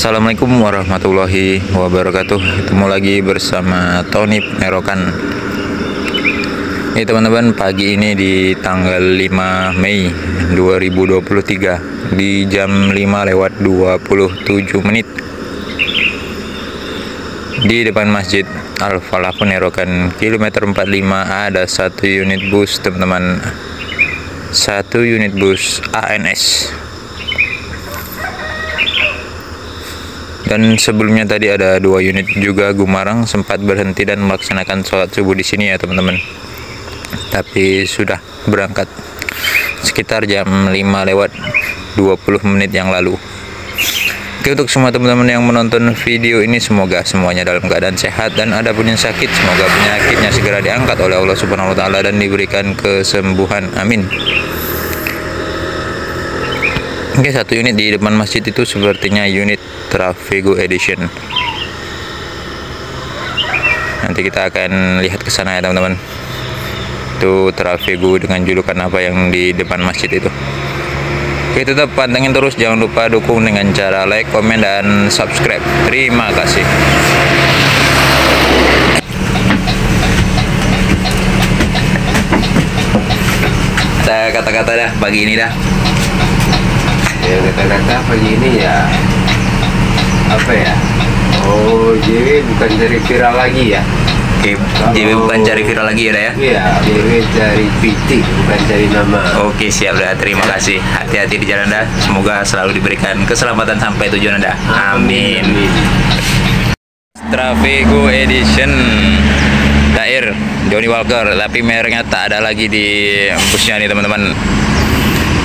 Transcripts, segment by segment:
Assalamualaikum warahmatullahi wabarakatuh. Ketemu lagi bersama Tony Penerokan. Ini teman-teman, pagi ini di tanggal 5 Mei 2023 di jam 5:27 di depan Masjid Al-Falah Penerokan kilometer 45 ada satu unit bus teman-teman, satu unit bus ANS. Dan sebelumnya tadi ada 2 unit juga Gumarang sempat berhenti dan melaksanakan sholat subuh di sini ya teman-teman. Tapi sudah berangkat sekitar jam 5:20 yang lalu. Oke, untuk semua teman-teman yang menonton video ini, semoga semuanya dalam keadaan sehat, dan ada pun yang sakit semoga penyakitnya segera diangkat oleh Allah Subhanahu wa taala dan diberikan kesembuhan. Amin. Oke, satu unit di depan masjid itu sepertinya unit Trafego Edition. Nanti kita akan lihat ke sana ya teman-teman. Itu Trafego dengan julukan apa yang di depan masjid itu. Oke, tetap pantengin terus, jangan lupa dukung dengan cara like, komen, dan subscribe. Terima kasih. Ada kata-kata dah pagi ini dah. Ya, kata-kata pagi ini ya apa ya? Oh, JW bukan cari viral lagi ya? Oke, JW bukan cari viral lagi ya dah ya? Iya, JW cari PT, bukan cari nama. Oke, siap dah. Terima kasih. Hati-hati di jalan dah. Semoga selalu diberikan keselamatan sampai tujuan anda. Amin. Trafego Edition Dair Johnny Walker, tapi mereknya tak ada lagi di busnya nih teman-teman.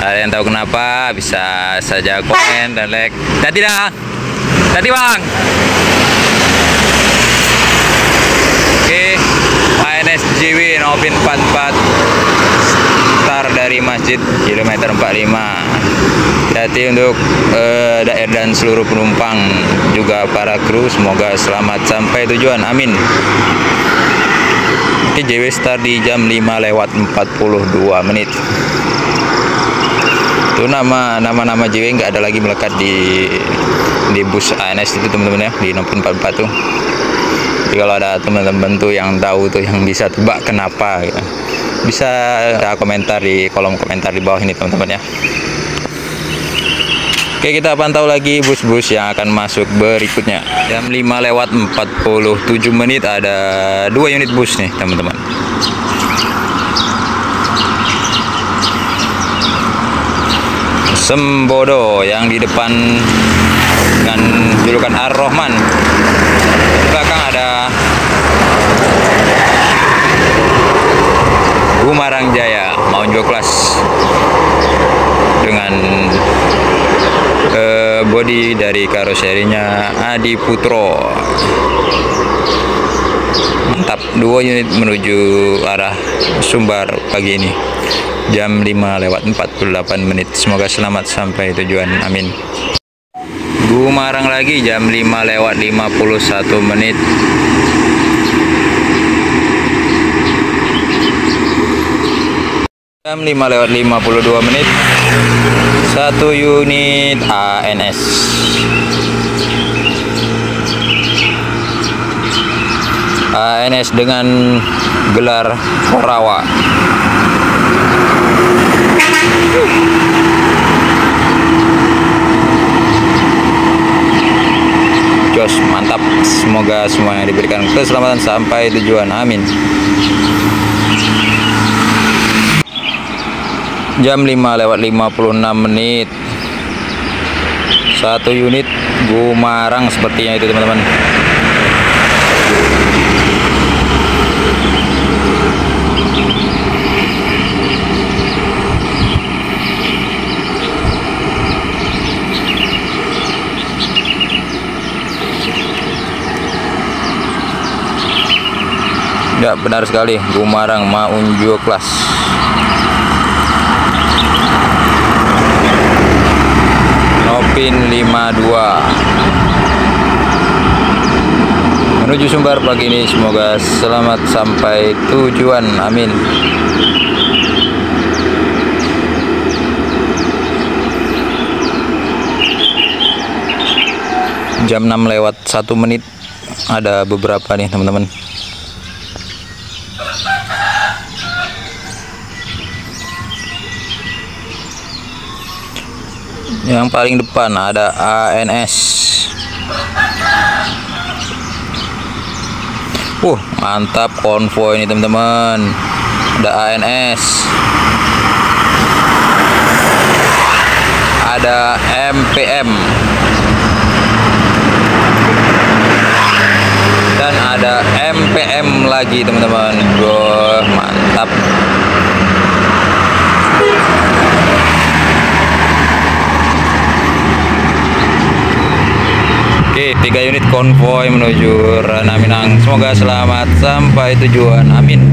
Ada yang tahu kenapa? Bisa saja komen dan like. Tadi dah. Tadi bang. Oke, ANS JW Novin 44 start dari masjid kilometer 45. Hati untuk daerah dan seluruh penumpang, juga para kru, semoga selamat sampai tujuan. Amin. Oke, JW start di jam 5:42. Itu nama JW nggak ada lagi melekat di bus ANS itu teman-teman ya, di Novin 44 tuh. Jadi kalau ada teman-teman tuh yang tahu tuh, yang bisa tebak kenapa gitu, bisa komentar di kolom komentar di bawah ini teman-teman ya. Oke, kita pantau lagi bus-bus yang akan masuk berikutnya. Jam 5:47 ada 2 unit bus nih teman-teman. Sembodo yang di depan dengan julukan Ar-Rahman. Di belakang ada Gumarang Jaya Maunjo Class dengan bodi dari karoserinya Adi Putro. Mantap, 2 unit menuju arah Sumbar pagi ini jam 5:48. Semoga selamat sampai tujuan. Amin. Gumarang lagi jam 5:51. Jam 5:52 satu unit ANS. ANS dengan gelar Korawa. Jos, mantap. Semoga semuanya diberikan keselamatan sampai tujuan. Amin. Jam 5:56. Satu unit Gumarang sepertinya itu teman-teman. Ya, benar sekali, Gumarang Maunjo Class. Novin 52 menuju Sumbar pagi ini. Semoga selamat sampai tujuan. Amin. Jam 6 lewat 1 menit. Ada beberapa nih teman-teman. Yang paling depan ada ANS. Mantap konvoy ini teman-teman. Ada ANS, ada MPM, dan ada MPM lagi teman-teman. Mantap. Oke, 3 unit konvoy menuju Ranah Minang. Semoga selamat sampai tujuan. Amin.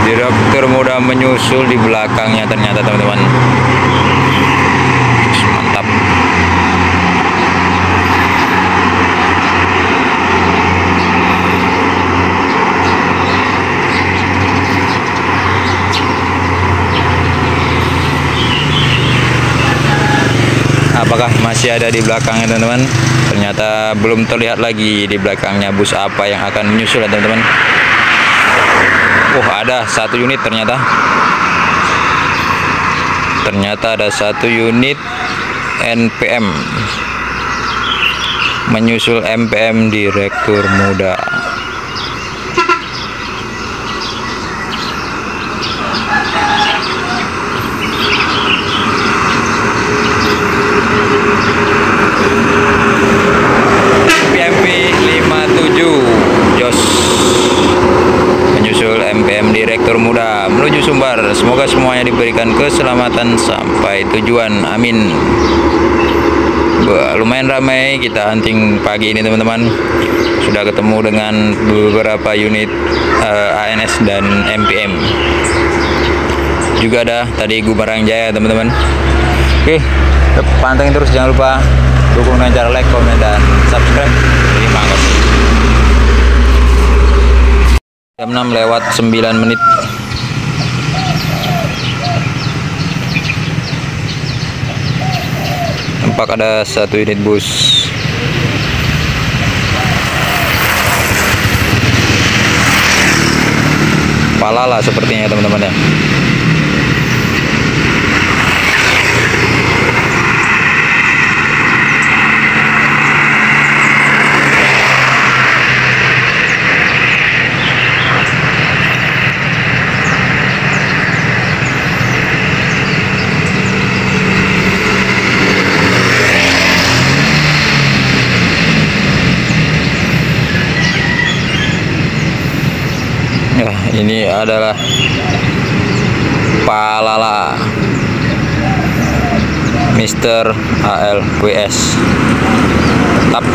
Direktur muda menyusul di belakangnya ternyata teman-teman. Mantap. Apakah masih ada di belakangnya teman-teman? Ternyata belum terlihat lagi di belakangnya bus apa yang akan menyusul teman-teman. Ada 1 unit ternyata. Ada 1 unit NPM menyusul MPM Direktur Muda. PMP 57 Jos menyusul MPM Direktur Muda menuju Sumbar. Semoga semuanya diberikan keselamatan sampai tujuan. Amin. Lumayan ramai kita hunting pagi ini teman-teman. Sudah ketemu dengan beberapa unit ANS dan MPM. Juga ada tadi Gumarang Jaya teman-teman. Oke, pantengin terus, jangan lupa dukung dengan cara like, komen, dan subscribe. Terima kasih. Jam 6 lewat 9 menit. Nampak ada 1 unit bus. Palala sepertinya teman-teman ya. Ini adalah Palala Mr. ALWS. Tetap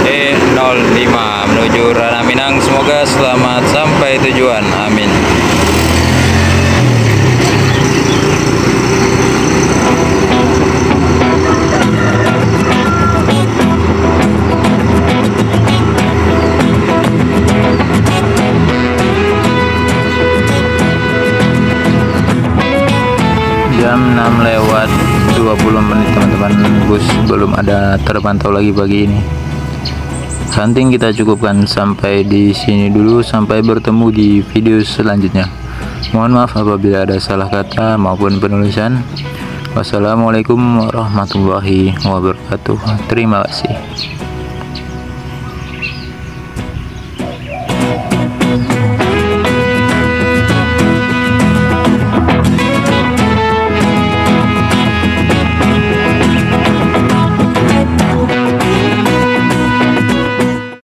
E05 menuju Ranah Minang. Semoga selamat sampai tujuan. Amin. Jam 6 lewat 20 menit teman-teman. Bus belum ada terpantau lagi pagi ini. Hunting kita cukupkan sampai di sini dulu. Sampai bertemu di video selanjutnya. Mohon maaf apabila ada salah kata maupun penulisan. Wassalamualaikum warahmatullahi wabarakatuh. Terima kasih.